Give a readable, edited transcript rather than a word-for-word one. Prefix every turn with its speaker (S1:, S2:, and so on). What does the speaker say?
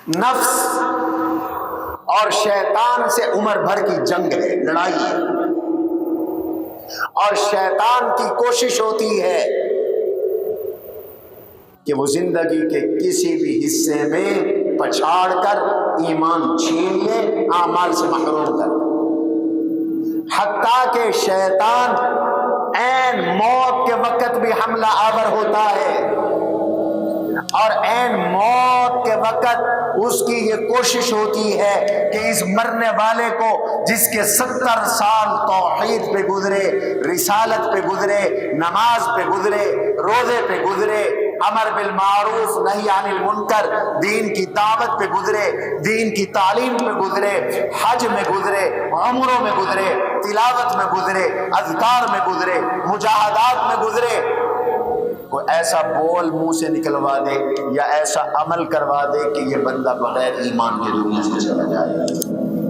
S1: نفس اور شیطان سے عمر بھر کی جنگ ہے، لڑائی ہے، اور شیطان کی کوشش ہوتی ہے کہ وہ زندگی کے کسی بھی حصے میں پچھاڑ کر ایمان چھین لے، اعمال سے محروم کر دے، حتیٰ کہ شیطان عین موت کے وقت بھی حملہ آور ہوتا ہے، اور عین موت کے وقت اس کی یہ کوشش ہوتی ہے کہ اس مرنے والے کو، جس کے 70 سال توحید پہ گزرے، رسالت پہ گزرے، نماز پہ گزرے، روزے پہ گزرے، امر بالمعروف نہی عن المنکر، دین کی دعوت پہ گزرے، دین کی تعلیم پہ گزرے، حج میں گزرے، عمروں میں گزرے، تلاوت میں گزرے، اذکار میں گزرے، مجاہدات میں گزرے، کوئی ایسا بول منہ سے نکلوا دے یا ایسا عمل کروا دے کہ یہ بندہ بغیر ایمان کے دنیا سے چلا جائے۔